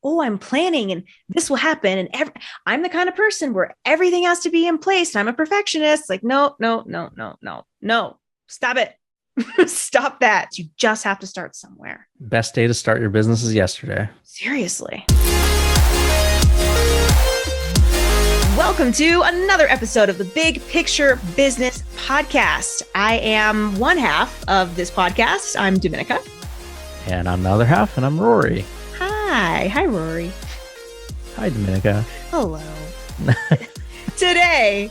oh, I'm planning and this will happen. And I'm the kind of person where everything has to be in place. And I'm a perfectionist. Like, no, no, no, no, no, no, stop it. Stop that. You just have to start somewhere. Best day to start your business is yesterday. Seriously. Welcome to another episode of the Big Picture Business Podcast. I am one half of this podcast. I'm Dominica. And I'm the other half, and I'm Rory. Hi. Hi, Rory. Hi, Dominica. Hello. Today,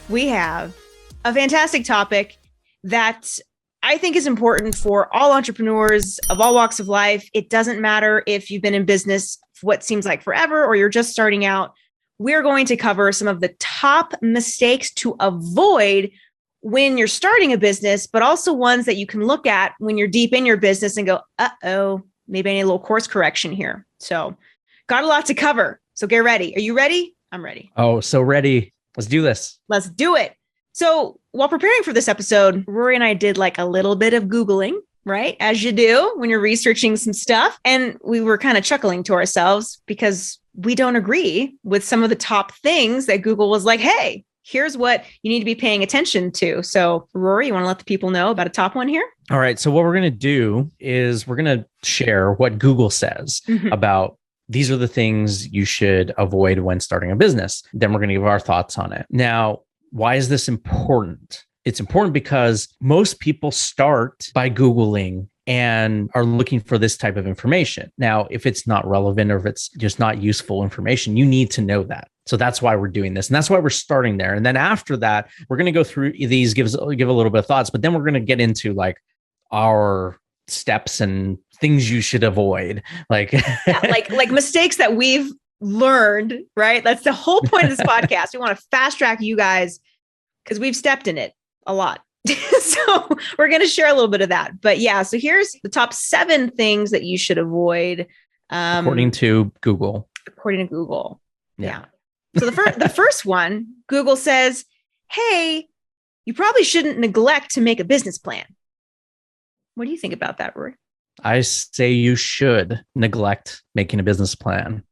we have a fantastic topic that I think is important for all entrepreneurs of all walks of life. It doesn't matter if you've been in business for what seems like forever or you're just starting out. We're going to cover some of the top mistakes to avoid when you're starting a business, but also ones that you can look at when you're deep in your business and go, uh-oh, maybe I need a little course correction here. So got a lot to cover. So get ready. Are you ready? I'm ready. Oh, so ready. Let's do this. Let's do it. So while preparing for this episode, Rory and I did like a little bit of Googling, right? As you do when you're researching some stuff. And we were kind of chuckling to ourselves because we don't agree with some of the top things that Google was like, hey, here's what you need to be paying attention to. So Rory, you want to let the people know about a top one here? All right. So what we're going to do is we're going to share what Google says about these are the things you should avoid when starting a business. Then we're going to give our thoughts on it. Now, why is this important? It's important because most people start by Googling and are looking for this type of information. Now, if it's not relevant or if it's just not useful information, you need to know that. So that's why we're doing this. And that's why we're starting there. And then after that, we're going to go through these, give a little bit of thoughts, but then we're going to get into like our steps and things you should avoid. Like, like mistakes that we've learned, right? That's the whole point of this podcast. We want to fast track you guys because we've stepped in it a lot. So we're going to share a little bit of that. But yeah, so here's the top 7 things that you should avoid. According to Google. According to Google. Yeah. So the first one, Google says, hey, you probably shouldn't neglect to make a business plan. What do you think about that, Rory? I say you should neglect making a business plan.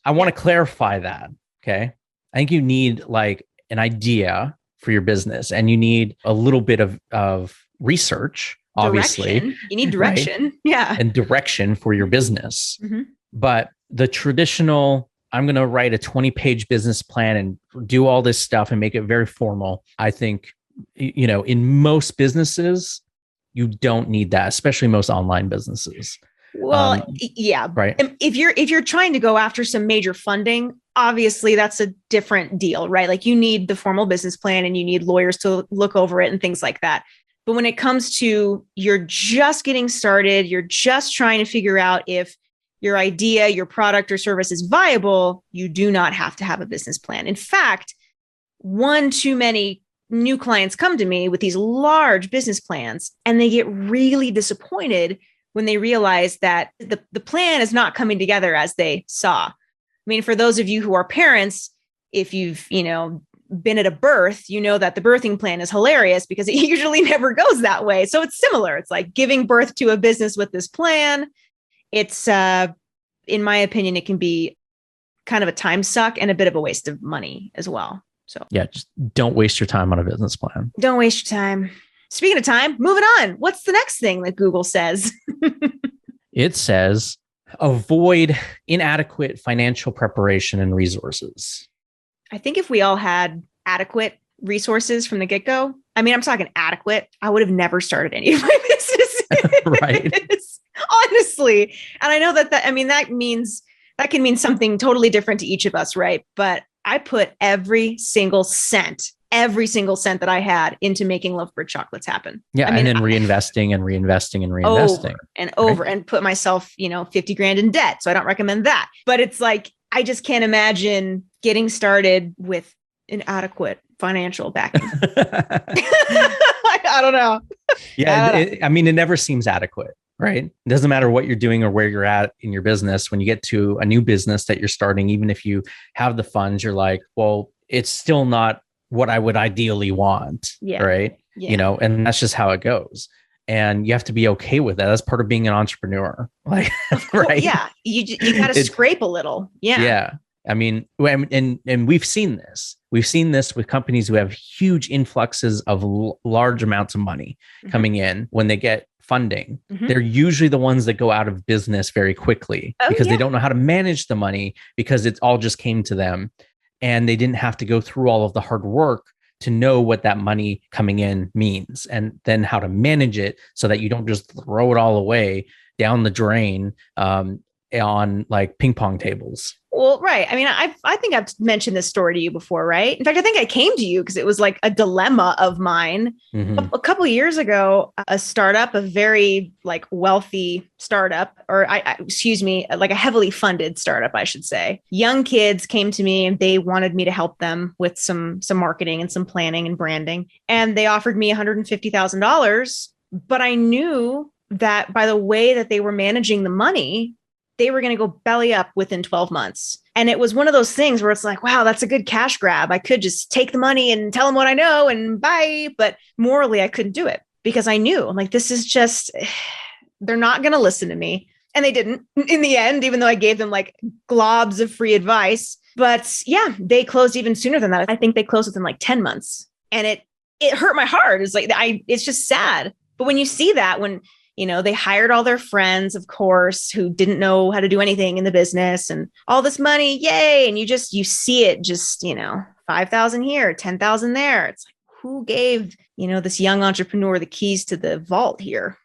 I want to clarify that. Okay. I think you need like an idea for your business and you need a little bit of research, obviously. Direction. You need direction. Right? Yeah. And direction for your business. But the traditional, I'm going to write a 20-page business plan and do all this stuff and make it very formal. I think, you know, in most businesses, you don't need that, especially most online businesses. Well, yeah. Right. If you're trying to go after some major funding, obviously that's a different deal, right? Like you need the formal business plan and you need lawyers to look over it and things like that. But when it comes to you're just getting started, you're just trying to figure out if your idea, your product or service is viable, you do not have to have a business plan. In fact, one too many new clients come to me with these large business plans and they get really disappointed when they realize that the plan is not coming together as they saw. I mean, for those of you who are parents, if you've, been at a birth, you know that the birthing plan is hilarious because it usually never goes that way. So it's similar. It's like giving birth to a business with this plan. It's, in my opinion, it can be kind of a time suck and a bit of a waste of money as well. So yeah, just don't waste your time on a business plan. Don't waste your time. Speaking of time, moving on. What's the next thing that Google says? It says, avoid inadequate financial preparation and resources. I think if we all had adequate resources from the get-go, I mean, I'm talking adequate, I would have never started any of my businesses. Right. Honestly. And I know that can mean something totally different to each of us, right? But I put every single cent that I had into making Lovebird chocolates happen. Yeah. And then reinvesting and reinvesting and reinvesting. Over and put myself, 50 grand in debt. So I don't recommend that. But it's like, I just can't imagine getting started with inadequate financial backing. I don't know. Yeah. It never seems adequate, right? It doesn't matter what you're doing or where you're at in your business. When you get to a new business that you're starting, even if you have the funds, you're like, well, it's still not what I would ideally want. Yeah. Right. Yeah. And that's just how it goes. And you have to be okay with that. That's part of being an entrepreneur. Like, right? Yeah. You got to scrape a little. Yeah. Yeah. I mean, and we've seen this. We've seen this with companies who have huge influxes of large amounts of money coming in when they get funding. They're usually the ones that go out of business very quickly because they don't know how to manage the money because it all just came to them and they didn't have to go through all of the hard work to know what that money coming in means and then how to manage it so that you don't just throw it all away down the drain on like ping pong tables. Well, right. I mean, I think I've mentioned this story to you before, right? In fact, I think I came to you because it was like a dilemma of mine. A couple of years ago, a startup, a very like wealthy startup, or excuse me, like a heavily funded startup, I should say. Young kids came to me and they wanted me to help them with some marketing and some planning and branding. And they offered me $150,000, but I knew that by the way that they were managing the money, they were going to go belly up within 12 months. And it was one of those things where it's like, wow, that's a good cash grab. I could just take the money and tell them what I know and bye. But morally, I couldn't do it because I knew like, this is just, they're not going to listen to me. And they didn't in the end, even though I gave them like globs of free advice. But yeah, they closed even sooner than that. I think they closed within like 10 months. And it hurt my heart. It's like, it's just sad. But when you see that, when they hired all their friends, of course, who didn't know how to do anything in the business and all this money. Yay. And you see it just, 5,000 here, 10,000 there. It's like, who gave, this young entrepreneur the keys to the vault here?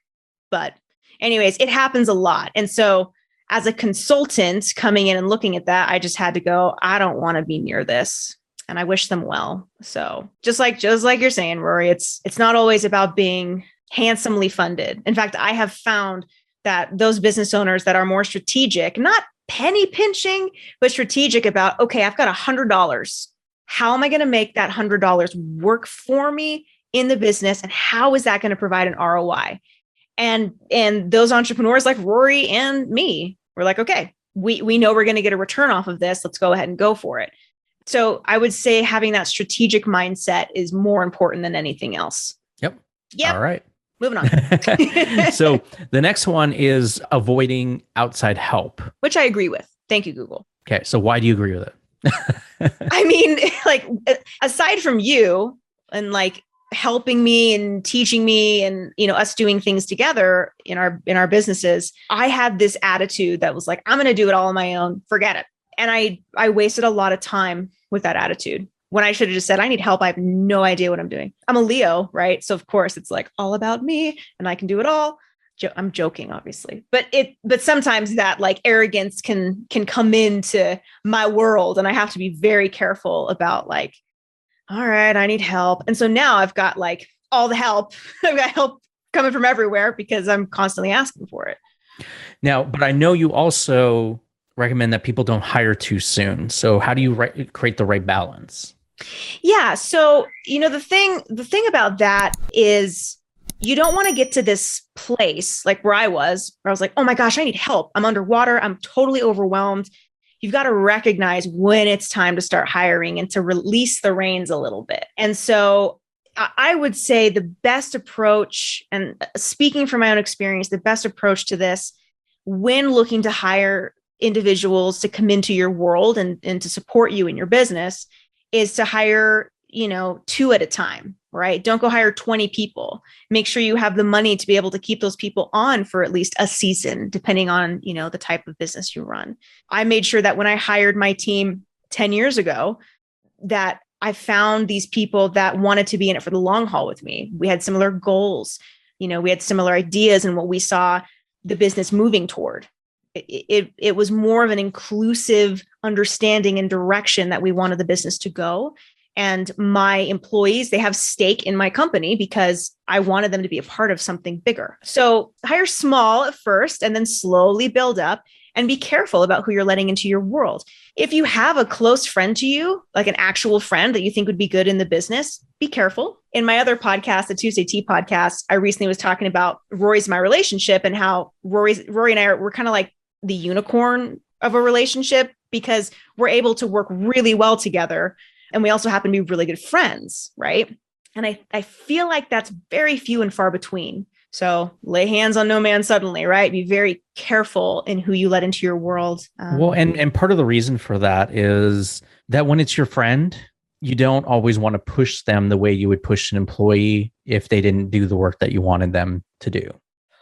But anyways, it happens a lot. And so as a consultant coming in and looking at that, I just had to go, I don't want to be near this. And I wish them well. So just like you're saying, Rory, it's not always about being handsomely funded. In fact, I have found that those business owners that are more strategic, not penny pinching, but strategic about, okay, I've got $100. How am I going to make that $100 work for me in the business? And how is that going to provide an ROI? And those entrepreneurs like Rory and me, we're like, okay, we know we're going to get a return off of this. Let's go ahead and go for it. So I would say having that strategic mindset is more important than anything else. Yep. All right. Moving on. So the next one is avoiding outside help. Which I agree with. Thank you, Google. Okay. So why do you agree with it? I mean, like, aside from you and like helping me and teaching me and, us doing things together in our businesses, I had this attitude that was like, I'm going to do it all on my own. Forget it. And I wasted a lot of time with that attitude. When I should have just said, I need help. I have no idea what I'm doing. I'm a Leo, right? So of course it's like all about me and I can do it all. I'm joking, obviously, but sometimes that like arrogance can come into my world and I have to be very careful about like, all right, I need help. And so now I've got like all the help. I've got help coming from everywhere because I'm constantly asking for it. Now, but I know you also recommend that people don't hire too soon. So how do you create the right balance? Yeah. So, the thing about that is you don't want to get to this place like where I was like, oh my gosh, I need help. I'm underwater. I'm totally overwhelmed. You've got to recognize when it's time to start hiring and to release the reins a little bit. And so I would say the best approach, and speaking from my own experience, the best approach to this when looking to hire individuals to come into your world and to support you in your business is to hire, 2 at a time, right? Don't go hire 20 people. Make sure you have the money to be able to keep those people on for at least a season, depending on, the type of business you run. I made sure that when I hired my team 10 years ago, that I found these people that wanted to be in it for the long haul with me. We had similar goals. We had similar ideas and what we saw the business moving toward. It was more of an inclusive understanding and direction that we wanted the business to go. And my employees, they have stake in my company because I wanted them to be a part of something bigger. So hire small at first and then slowly build up and be careful about who you're letting into your world. If you have a close friend to you, like an actual friend that you think would be good in the business, be careful. In my other podcast, the Tuesday Tea podcast, I recently was talking about Rory's my relationship and how Rory and I we're kind of like the unicorn of a relationship because we're able to work really well together. And we also happen to be really good friends, right? And I feel like that's very few and far between. So lay hands on no man suddenly, right? Be very careful in who you let into your world. Well, and part of the reason for that is that when it's your friend, you don't always want to push them the way you would push an employee if they didn't do the work that you wanted them to do.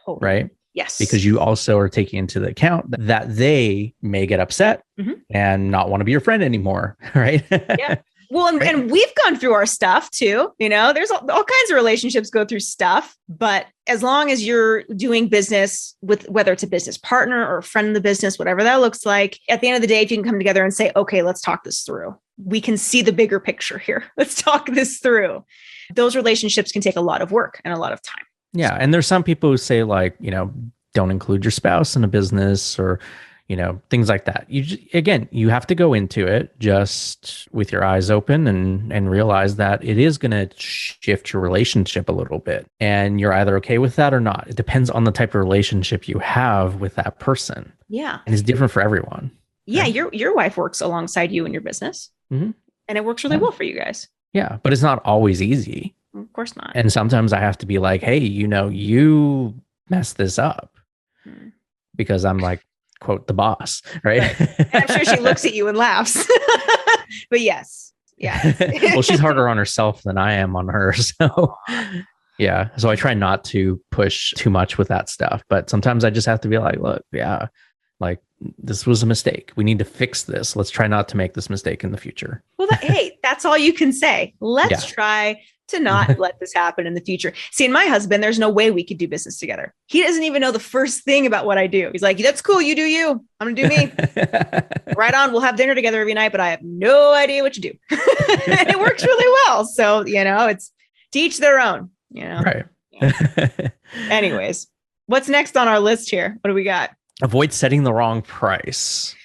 Totally. Right? Yes. Because you also are taking into the account that they may get upset and not want to be your friend anymore. Right? Yeah. Well, and we've gone through our stuff too. There's all kinds of relationships go through stuff, but as long as you're doing business with, whether it's a business partner or a friend in the business, whatever that looks like, at the end of the day, if you can come together and say, okay, let's talk this through. We can see the bigger picture here. Let's talk this through. Those relationships can take a lot of work and a lot of time. Yeah. And there's some people who say don't include your spouse in a business or, things like that. You have to go into it just with your eyes open and realize that it is going to shift your relationship a little bit. And you're either okay with that or not. It depends on the type of relationship you have with that person. Yeah. And it's different for everyone. Yeah. Right? Your wife works alongside you in your business and it works really well for you guys. Yeah. But it's not always easy. Of course not. And sometimes I have to be like, hey, you messed this up because I'm like, quote, the boss, right? And I'm sure she looks at you and laughs. But yes. Yeah. Well, she's harder on herself than I am on her. So yeah. So I try not to push too much with that stuff. But sometimes I just have to be like, look, yeah, like this was a mistake. We need to fix this. Let's try not to make this mistake in the future. Well, hey, that's all you can say. Let's try to not let this happen in the future. See, in my husband, there's no way we could do business together. He doesn't even know the first thing about what I do. He's like, that's cool. You do you. I'm going to do me. Right on. We'll have dinner together every night, but I have no idea what you do. And it works really well. So, it's to each their own, Right. Yeah. Anyways, what's next on our list here? What do we got? Avoid setting the wrong price.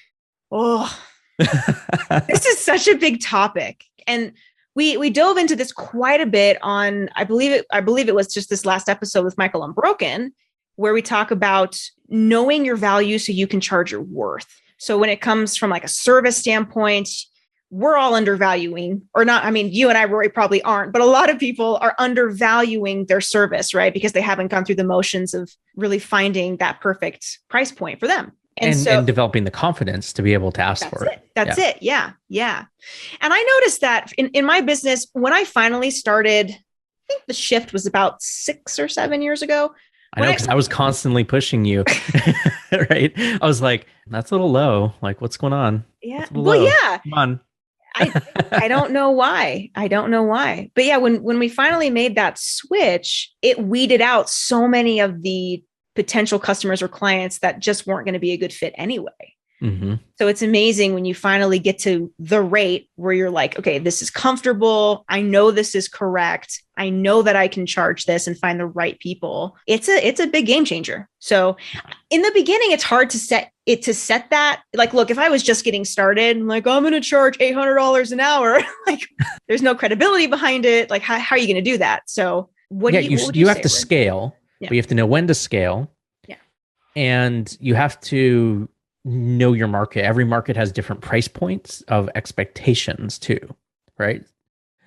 Oh, this is such a big topic. And we dove into this quite a bit on, I believe it was just this last episode with Michael Unbroken, where we talk about knowing your value so you can charge your worth. So when it comes from like a service standpoint, we're all undervaluing or not. I mean, you and I, Rory, probably aren't, but a lot of people are undervaluing their service, right? Because they haven't gone through the motions of really finding that perfect price point for them. And developing the confidence to be able to ask for it. That's it. Yeah. Yeah. And I noticed that in my business, when I finally started, I think the shift was about 6 or 7 years ago. I know, because I was constantly pushing you, right? I was like, that's a little low. Like, what's going on? Yeah. Well, yeah. Come on. I don't know why. But yeah, when we finally made that switch, it weeded out so many of the potential customers or clients that just weren't going to be a good fit anyway. So it's amazing when you finally get to the rate where you're like, okay, this is comfortable. I know this is correct. I know that I can charge this and find the right people. It's a big game changer. So in the beginning, it's hard to set that. Like, look, if I was just getting started, I'm like, I'm going to charge $800 an hour. Like, there's no credibility behind it. Like, how are you going to do that? So what would you have say, to scale, but you have to know when to scale. Yeah. And you have to know your market. Every market has different price points of expectations too, right?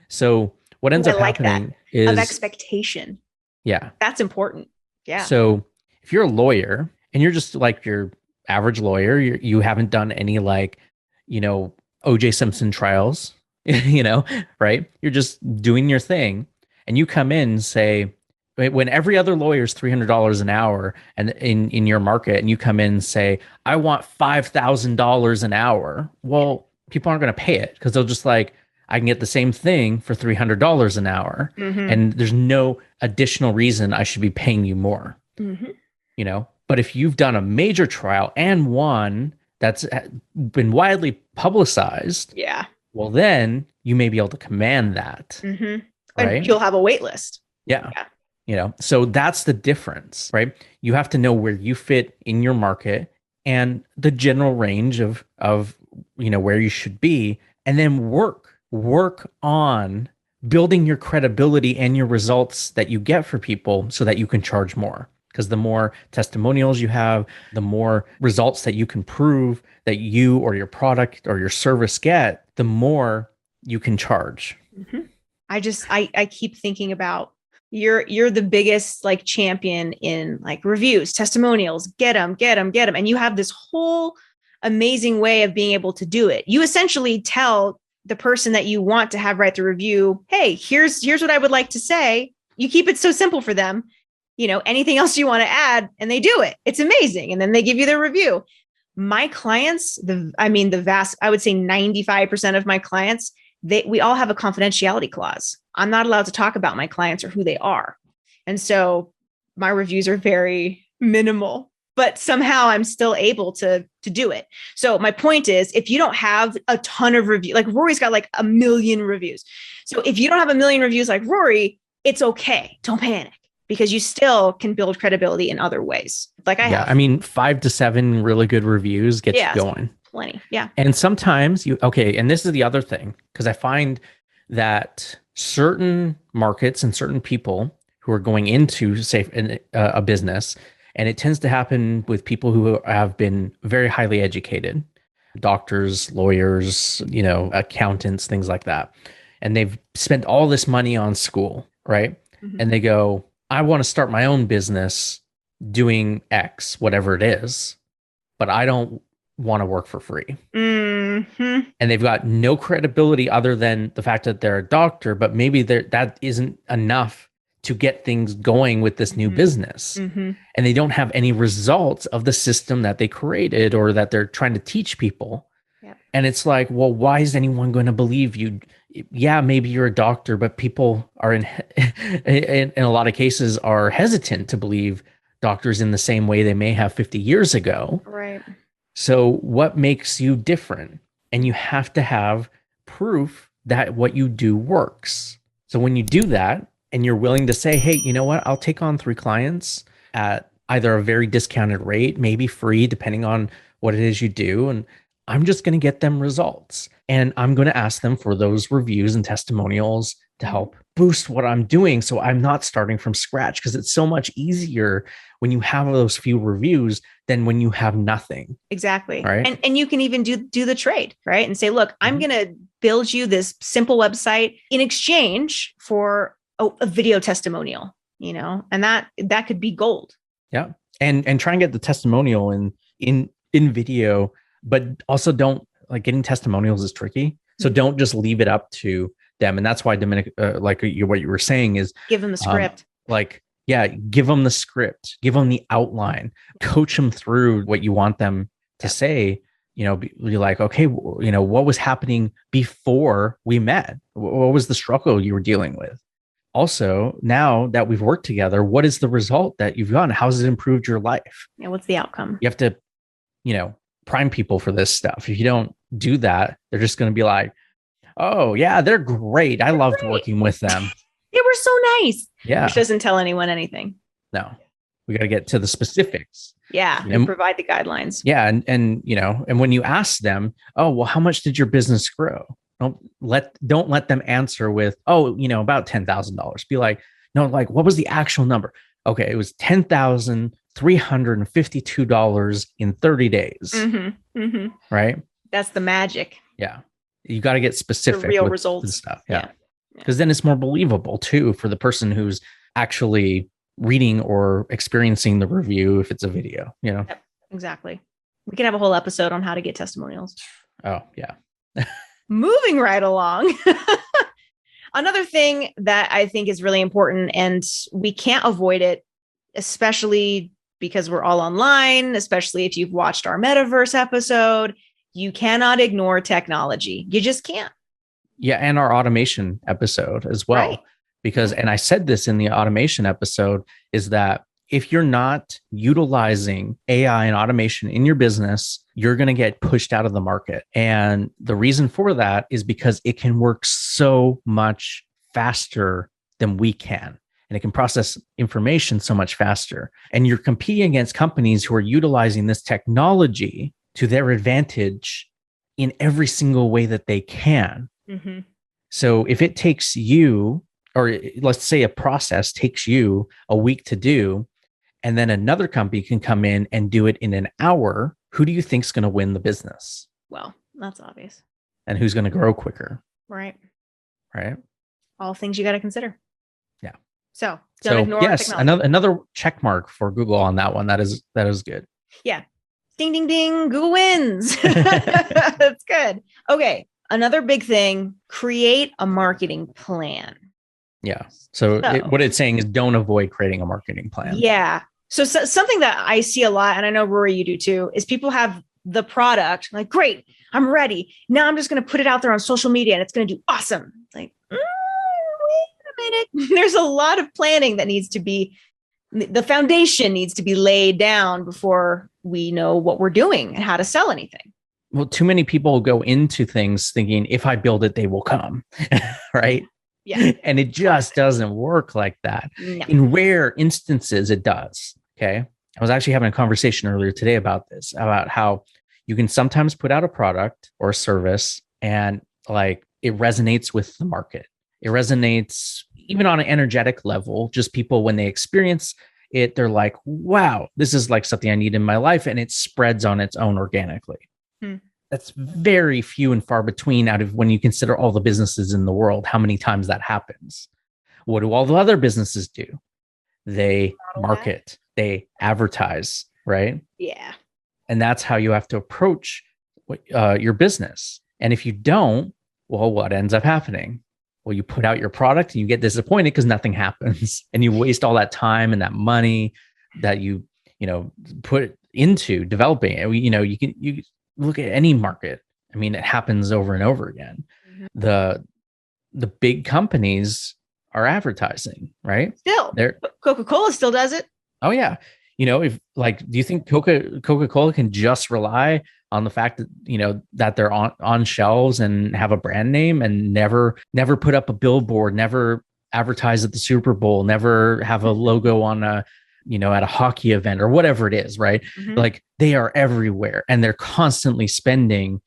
So what ends up happening is of expectation. Yeah. That's important. Yeah. So if you're a lawyer and you're just like your average lawyer, you haven't done any O.J. Simpson trials, right? You're just doing your thing and you come in and say, when every other lawyer is $300 an hour and in your market, and you come in and say, I want $5,000 an hour. Well, people aren't going to pay it because they'll just like, I can get the same thing for $300 an hour. And there's no additional reason I should be paying you more, but if you've done a major trial and one that's been widely publicized, well, then you may be able to command that. Right? And you'll have a wait list. Yeah. So that's the difference, right? You have to know where you fit in your market and the general range of where you should be, and then work on building your credibility and your results that you get for people so that you can charge more. Because the more testimonials you have, the more results that you can prove that you or your product or your service get, the more you can charge. I keep thinking about You're the biggest like champion in like reviews, testimonials, get them. And you have this whole amazing way of being able to do it. You essentially tell the person that you want to have write the review, hey, here's what I would like to say. You keep it so simple for them. Anything else you want to add, and they do it. It's amazing. And then they give you their review. My clients, I would say 95% of my clients, we all have a confidentiality clause. I'm not allowed to talk about my clients or who they are. And so my reviews are very minimal, but somehow I'm still able to do it. So my point is, if you don't have a ton of reviews, like Rory's got like 1 million reviews. So if you don't have 1 million reviews like Rory, it's okay. Don't panic, because you still can build credibility in other ways. Like I have. I mean, 5 to 7 really good reviews get you going. Plenty. Yeah. And sometimes and this is the other thing, because I find that certain markets and certain people who are going into, say, a business, and it tends to happen with people who have been very highly educated, doctors, lawyers, accountants, things like that. And they've spent all this money on school, right? Mm-hmm. And they go, I want to start my own business doing X, whatever it is, but I don't want to work for free. Mm-hmm. And they've got no credibility other than the fact that they're a doctor, but maybe that isn't enough to get things going with this new business. Mm-hmm. And they don't have any results of the system that they created or that they're trying to teach people. Yep. And it's like, well, why is anyone going to believe you? Yeah, maybe you're a doctor, but people are in a lot of cases are hesitant to believe doctors in the same way they may have 50 years ago. Right. So what makes you different? And you have to have proof that what you do works. So when you do that and you're willing to say, hey, you know what? I'll take on 3 clients at either a very discounted rate, maybe free, depending on what it is you do. And I'm just going to get them results. And I'm going to ask them for those reviews and testimonials to help boost what I'm doing. So I'm not starting from scratch, because it's so much easier when you have those few reviews than when you have nothing. Exactly. Right. And you can even do the trade, right? And say, look, I'm going to build you this simple website in exchange for a video testimonial, and that could be gold. Yeah. And try and get the testimonial in video, but also don't, like, getting testimonials is tricky. So don't just leave it up to them. And that's why Dominic, what you were saying is give them the script. Give them the script, give them the outline, coach them through what you want them to say. Be like, okay, what was happening before we met? What was the struggle you were dealing with? Also, now that we've worked together, what is the result that you've gotten? How has it improved your life? Yeah, what's the outcome? You have to, prime people for this stuff. If you don't do that, they're just going to be like, oh yeah, they're great. I loved working with them. They were so nice. Yeah. Which doesn't tell anyone anything. No, we got to get to the specifics. Yeah. And provide the guidelines. Yeah. And when you ask them, oh, well, how much did your business grow? Don't let them answer with, oh, about $10,000. Be like, no, like, what was the actual number? Okay. It was $10,352 in 30 days. Mm-hmm. Mm-hmm. Right. That's the magic. Yeah. You got to get specific. The real results. Stuff. Yeah. Because then it's more believable too for the person who's actually reading or experiencing the review if it's a video, Yep, exactly. We could have a whole episode on how to get testimonials. Oh, yeah. Moving right along. Another thing that I think is really important, and we can't avoid it, especially because we're all online, especially if you've watched our metaverse episode, you cannot ignore technology. You just can't. Yeah. And our automation episode as well. Right. Because, and I said this in the automation episode, is that if you're not utilizing AI and automation in your business, you're going to get pushed out of the market. And the reason for that is because it can work so much faster than we can. And it can process information so much faster. And you're competing against companies who are utilizing this technology to their advantage in every single way that they can. Mm-hmm. So if it takes you, or let's say a process takes you a week to do, and then another company can come in and do it in an hour, who do you think is going to win the business? Well, that's obvious. And who's going to grow quicker? Right. Right. All things you got to consider. Yeah. So don't So ignore yes, technology. another check mark for Google on that one. That is good. Yeah. Ding, ding, ding. Google wins. That's good. Okay. Another big thing, create a marketing plan. Yeah. So what it's saying is don't avoid creating a marketing plan. Yeah. So something that I see a lot, and I know Rory, you do too, is people have the product like, great, I'm ready. Now I'm just going to put it out there on social media and it's going to do awesome. Like, wait a minute. There's a lot of planning that needs to be, the foundation needs to be laid down before we know what we're doing and how to sell anything. Well, too many people go into things thinking if I build it, they will come. Right. Yeah. And it just doesn't work like that. No. In rare instances, it does. Okay. I was actually having a conversation earlier today about this, about how you can sometimes put out a product or a service and like it resonates with the market. It resonates even on an energetic level, just people when they experience it, they're like, wow, this is like something I need in my life. And it spreads on its own organically. That's very few and far between out of when you consider all the businesses in the world, how many times that happens. What do all the other businesses do? They market, they advertise, right? Yeah. And that's how you have to approach your business. And if you don't, well, what ends up happening? Well, you put out your product and you get disappointed because nothing happens. And you waste all that time and that money that you put into developing it. You look at any market. I mean, it happens over and over again. Mm-hmm. The big companies are advertising, right? Still, Coca-Cola still does it. Oh yeah. Do you think Coca-Cola can just rely on the fact that, that they're on shelves and have a brand name and never put up a billboard, never advertise at the Super Bowl, never have a logo on at a hockey event or whatever it is, right? Mm-hmm. Like they are everywhere and they're constantly spending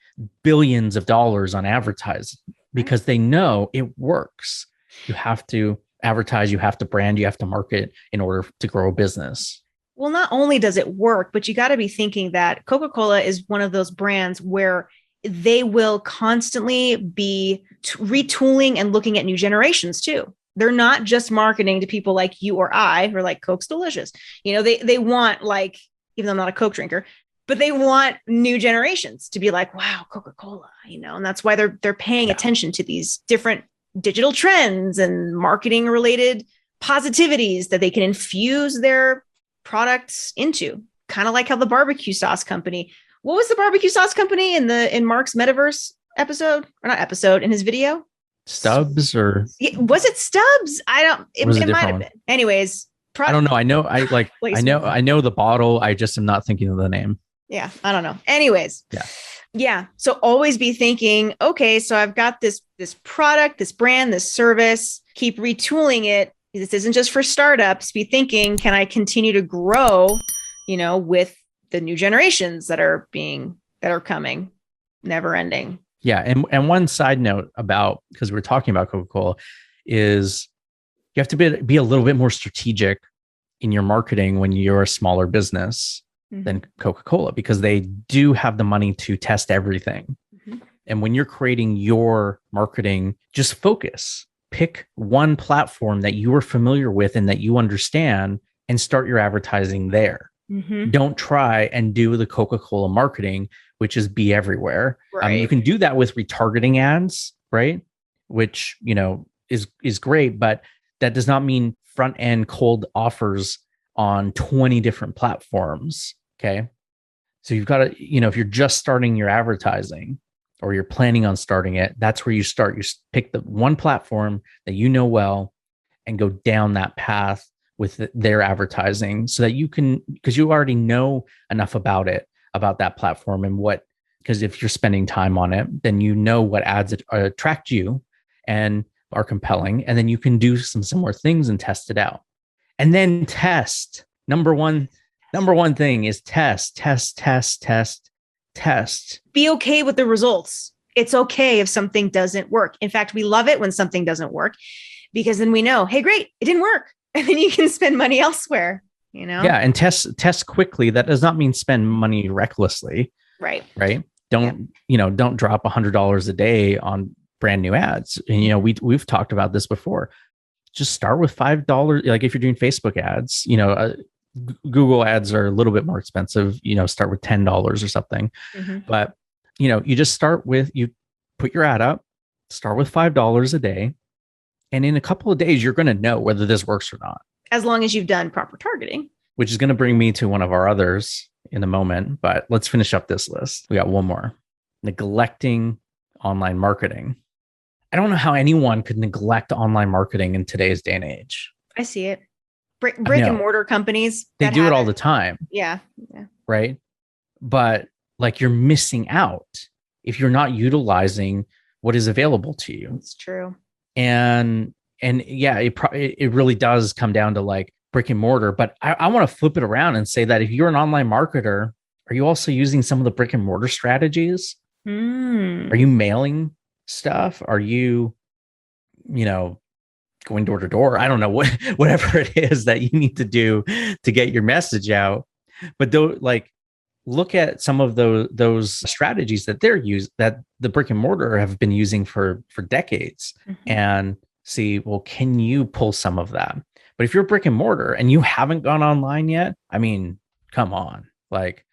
billions of dollars on advertising because they know it works. You have to advertise, you have to brand, you have to market in order to grow a business. Well, not only does it work, but you got to be thinking that Coca-Cola is one of those brands where they will constantly be retooling and looking at new generations too. They're not just marketing to people like you or I who are like, Coke's delicious. They want, like, even though I'm not a Coke drinker, but they want new generations to be like, wow, Coca-Cola, and that's why they're paying attention to these different digital trends and marketing related positivities that they can infuse their products into. Kind of like how the barbecue sauce company, what was the barbecue sauce company in Mark's metaverse episode, or not episode, in his video? Stubbs, or was it Stubbs? It might have been. Anyways, I don't know. I know the bottle. I just am not thinking of the name. Yeah, I don't know. Anyways, yeah. So always be thinking, okay, so I've got this product, this brand, this service. Keep retooling it. This isn't just for startups. Be thinking, can I continue to grow? With the new generations that are coming, never ending. Yeah. And one side note about, because we're talking about Coca-Cola, is you have to be a little bit more strategic in your marketing when you're a smaller business than Coca-Cola, because they do have the money to test everything. Mm-hmm. And when you're creating your marketing, just focus. Pick one platform that you are familiar with and that you understand and start your advertising there. Mm-hmm. Don't try and do the Coca-Cola marketing, which is be everywhere. Right. You can do that with retargeting ads, right? Which, is great, but that does not mean front end cold offers on 20 different platforms. Okay. So you've got to, if you're just starting your advertising or you're planning on starting it, that's where you start. You pick the one platform that you know well and go down that path with their advertising so that you can, because you already know enough about that platform and because if you're spending time on it, then you know what ads attract you and are compelling. And then you can do some similar things and test it out. And then test. Number one thing is test. Be okay with the results. It's okay if something doesn't work. In fact, we love it when something doesn't work, because then we know, hey, great, it didn't work. And then you can spend money elsewhere, Yeah. And test quickly. That does not mean spend money recklessly. Right. Don't drop $100 a day on brand new ads. And, we've talked about this before. just start with $5. Like if you're doing Facebook ads, you know, Google ads are a little bit more expensive, you know, start with $10 or something. But, you know, you just start with, you put your ad up, start with $5 a day. And in a couple of days, you're going to know whether this works or not. As long as you've done proper targeting. Which is going to bring me to one of our others in a moment. But let's finish up this list. We got one more. Neglecting online marketing. I don't know how anyone could neglect online marketing in today's day and age. I see it. Brick and mortar companies. They do it all the time. Yeah. Right. But like you're missing out if you're not utilizing what is available to you. It's true. And yeah, it really does come down to like brick and mortar. But I want to flip it around and say that if you're an online marketer, are you also using some of the brick and mortar strategies? Are you mailing stuff? Are you, you know, going door to door? I don't know whatever it is that you need to do to get your message out. But like, look at some of those strategies that that the brick and mortar have been using for decades, and see, well, can you pull some of that? But if you're brick and mortar and you haven't gone online yet, I mean, come on, like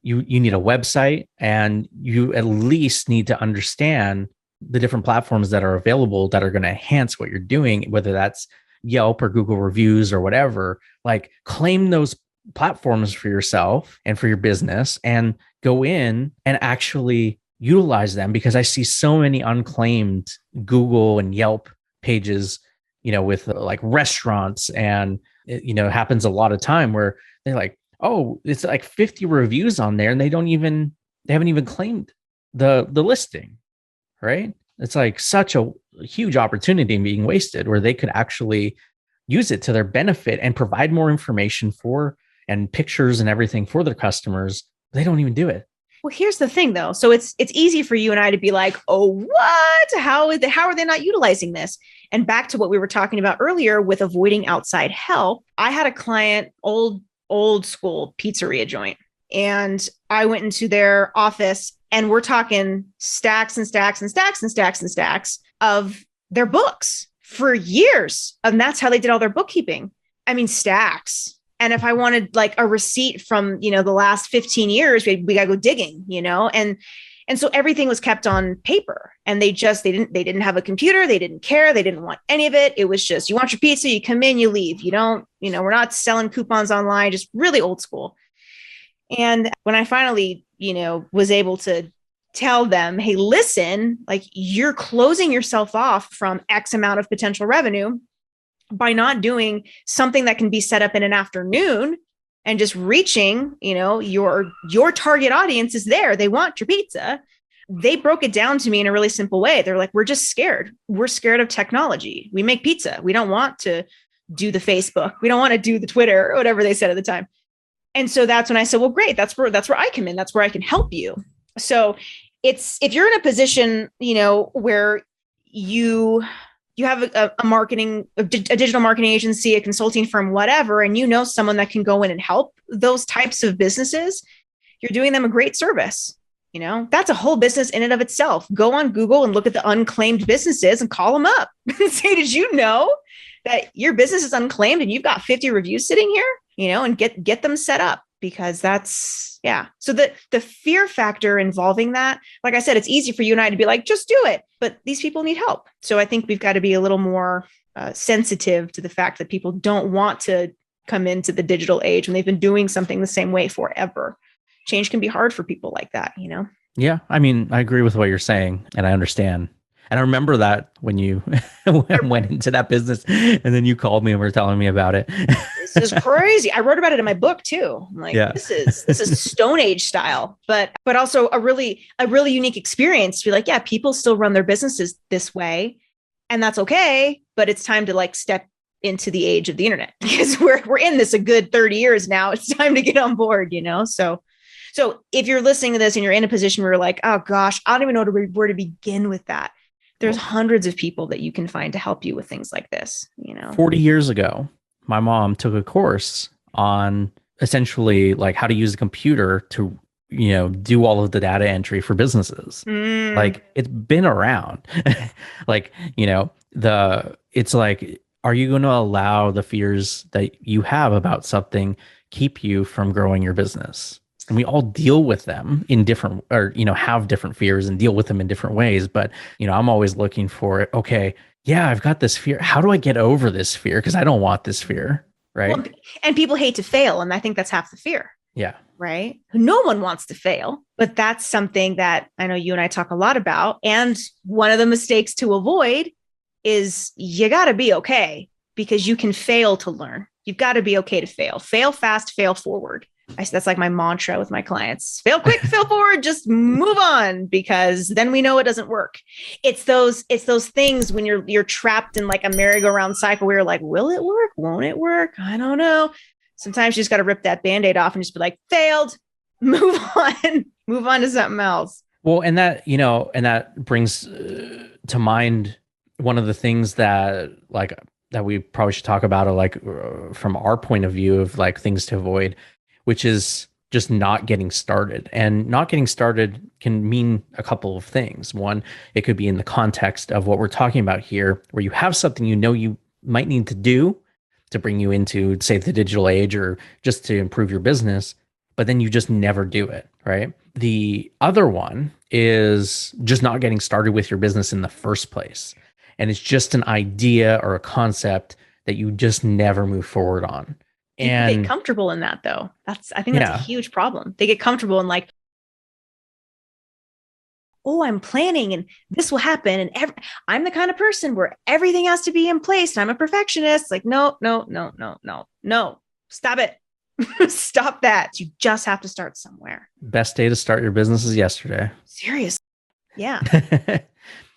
you need a website, and you at least need to understand the different platforms that are available that are going to enhance what you're doing, whether that's Yelp or Google reviews or whatever. Like claim those platforms for yourself and for your business and go in and actually utilize them, because I see so many unclaimed Google and Yelp pages, you know, with like restaurants, and it, you know, happens a lot of time where they're like, oh, it's like 50 reviews on there and they haven't even claimed the listing, right? It's like such a huge opportunity being wasted, where they could actually use it to their benefit and provide more information and pictures and everything for their customers. They don't even do it. Well, here's the thing though. So it's easy for you and I to be like, oh, what? How are they not utilizing this? And back to what we were talking about earlier with avoiding outside help. I had a client, old school pizzeria joint, and I went into their office, and we're talking stacks and stacks and stacks and stacks and stacks of their books for years. And that's how they did all their bookkeeping. I mean, stacks. And if I wanted like a receipt from, you know, the last 15 years, we got to go digging, you know, and so everything was kept on paper, and they didn't have a computer. They didn't care. They didn't want any of it. It was just, you want your pizza, you come in, you leave. You don't, you know, we're not selling coupons online, just really old school. And when I finally, you know, was able to tell them, hey, listen, like you're closing yourself off from X amount of potential revenue by not doing something that can be set up in an afternoon and just reaching, you know, your target audience is there. They want your pizza. They broke it down to me in a really simple way. They're like, we're just scared. We're scared of technology. We make pizza. We don't want to do the Facebook. We don't want to do the Twitter or whatever they said at the time. And so that's when I said, well, great. That's where I come in. That's where I can help you. So if you're in a position, you know, where you have a digital marketing agency, a consulting firm, whatever, and you know someone that can go in and help those types of businesses, you're doing them a great service. You know, that's a whole business in and of itself. Go on Google and look at the unclaimed businesses and call them up and say, did you know that your business is unclaimed and you've got 50 reviews sitting here, you know, and get them set up, because that's, yeah. So the fear factor involving that, like I said, it's easy for you and I to be like, just do it. But these people need help. So I think we've got to be a little more sensitive to the fact that people don't want to come into the digital age when they've been doing something the same way forever. Change can be hard for people like that, you know? Yeah. I mean, I agree with what you're saying, and I understand. And I remember that when you went into that business, and then you called me and were telling me about it. This is crazy. I wrote about it in my book too. I'm like, this is Stone Age style, but also a really unique experience. You're like, yeah, people still run their businesses this way, and that's okay. But it's time to like step into the age of the internet, because we're in this a good 30 years now. It's time to get on board, you know? So if you're listening to this and you're in a position where you're like, oh gosh, I don't even know where to begin with that. There's hundreds of people that you can find to help you with things like this, you know. 40 years ago, my mom took a course on essentially like how to use a computer to, you know, do all of the data entry for businesses. Like it's been around. Like, you know, it's like are you going to allow the fears that you have about something keep you from growing your business? And we all deal with them in different, or, have different fears and deal with them in different ways. But, I'm always looking for, okay, yeah, I've got this fear. How do I get over this fear? Because I don't want this fear. Right. Well, and people hate to fail. And I think that's half the fear. Yeah. Right. No one wants to fail, but that's something that I know you and I talk a lot about. And one of the mistakes to avoid is you got to be okay, because you can fail to learn. You've got to be okay to fail fast, fail forward. That's like my mantra with my clients: fail quick, fail forward, just move on, because then we know it doesn't work. It's those things when you're trapped in like a merry-go-round cycle where you're like, will it work? Won't it work? I don't know. Sometimes you just got to rip that Band-Aid off and just be like, failed, move on to something else. Well, and that brings to mind one of the things that we probably should talk about, from our point of view of like things to avoid, which is just not getting started. And not getting started can mean a couple of things. One, it could be in the context of what we're talking about here, where you have something you might need to do to bring you into, say, the digital age, or just to improve your business, but then you just never do it, right? The other one is just not getting started with your business in the first place. And it's just an idea or a concept that you just never move forward on. And people get comfortable in that, though. I think that's a huge problem. They get comfortable in like, oh, I'm planning and this will happen. And I'm the kind of person where everything has to be in place. And I'm a perfectionist. Like, no. Stop it. Stop that. You just have to start somewhere. Best day to start your business is yesterday. Seriously. Yeah.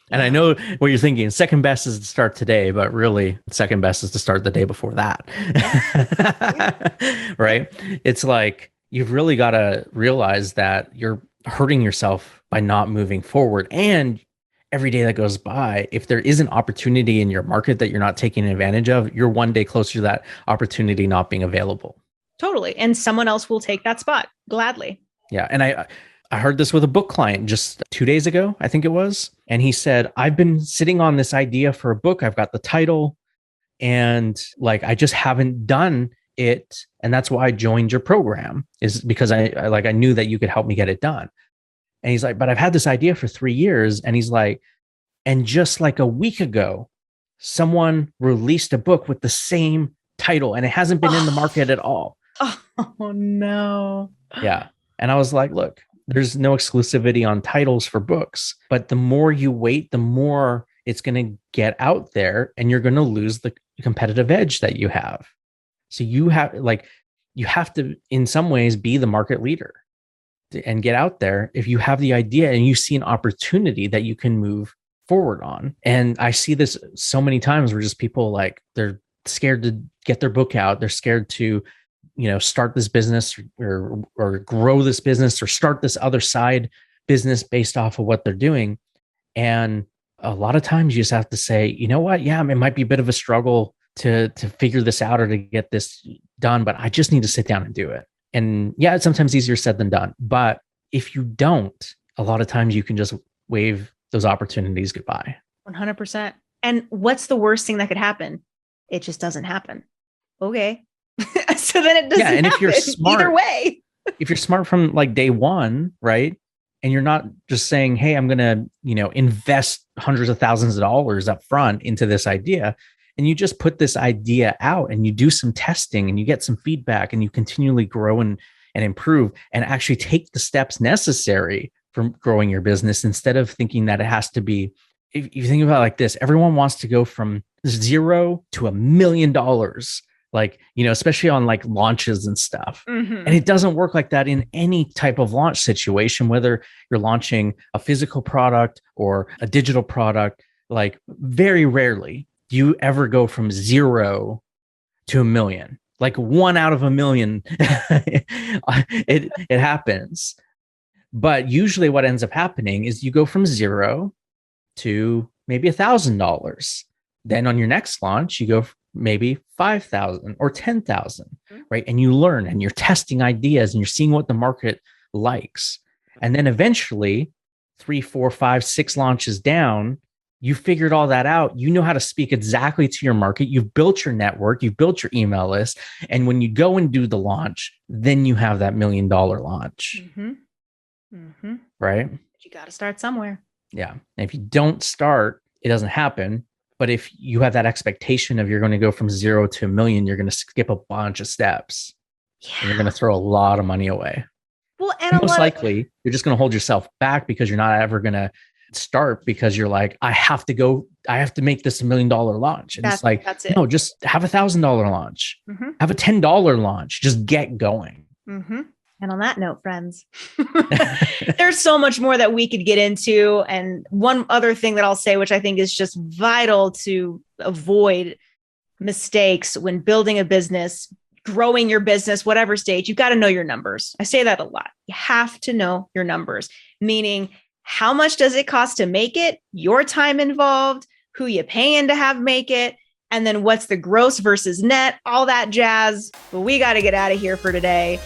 And I know what you're thinking. Second best is to start today, but really, second best is to start the day before that. Right? It's like you've really got to realize that you're hurting yourself by not moving forward. And every day that goes by, if there is an opportunity in your market that you're not taking advantage of, you're one day closer to that opportunity not being available. Totally. And someone else will take that spot gladly. Yeah. And I heard this with a book client just 2 days ago, I think it was. And he said, I've been sitting on this idea for a book. I've got the title and I just haven't done it. And that's why I joined your program, is because I knew that you could help me get it done. And he's like, but I've had this idea for 3 years. And he's like, and just like a week ago, someone released a book with the same title and it hasn't been in the market at all. Oh, no. Yeah. And I was like, look, there's no exclusivity on titles for books, but the more you wait, the more it's going to get out there and you're going to lose the competitive edge that you have. So you have to, in some ways, be the market leader and get out there if you have the idea and you see an opportunity that you can move forward on. And I see this so many times where just people they're scared to get their book out. They're scared to start this business or grow this business or start this other side business based off of what they're doing. And a lot of times you just have to say, you know what? Yeah, it might be a bit of a struggle to figure this out or to get this done, but I just need to sit down and do it. And yeah, it's sometimes easier said than done. But if you don't, a lot of times you can just wave those opportunities goodbye. 100%. And what's the worst thing that could happen? It just doesn't happen. Okay. So then it doesn't happen. And if you're smart, either way, if you're smart from day one, right? And you're not just saying, hey, I'm going to, invest hundreds of thousands of dollars up front into this idea. And you just put this idea out and you do some testing and you get some feedback and you continually grow and improve and actually take the steps necessary for growing your business, instead of thinking that it has to be, if you think about it like this, everyone wants to go from $0 to $1 million. Especially on launches and stuff. Mm-hmm. And it doesn't work like that in any type of launch situation, whether you're launching a physical product or a digital product. Very rarely do you ever go from 0 to 1 million. 1 out of 1 million, it happens. But usually what ends up happening is you go from 0 to maybe $1,000. Then on your next launch, you go maybe 5,000 or 10,000, right? And you learn and you're testing ideas and you're seeing what the market likes. And then eventually 3, 4, 5, 6 launches down, You figured all that out. You know how to speak exactly to your market. You've built your network. You've built your email list. And when you go and do the launch, then you have that $1 million launch. Right? But you got to start somewhere. Yeah. And if you don't start, it doesn't happen. But if you have that expectation of you're going to go from 0 to $1 million, you're going to skip a bunch of steps. Yeah. And you're going to throw a lot of money away. Well, and most likely you're just going to hold yourself back because you're not ever going to start because you're like, I have to make this $1 million launch. And it's like, no, just have $1,000 launch, have a $10 launch, just get going. And on that note, friends, there's so much more that we could get into. And one other thing that I'll say, which I think is just vital to avoid mistakes when building a business, growing your business, whatever stage, you've got to know your numbers. I say that a lot. You have to know your numbers, meaning how much does it cost to make it, your time involved, who you paying to have make it, and then what's the gross versus net, all that jazz. But we got to get out of here for today.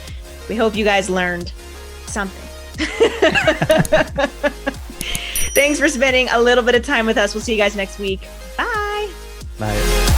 We hope you guys learned something. Thanks for spending a little bit of time with us. We'll see you guys next week. Bye. Bye.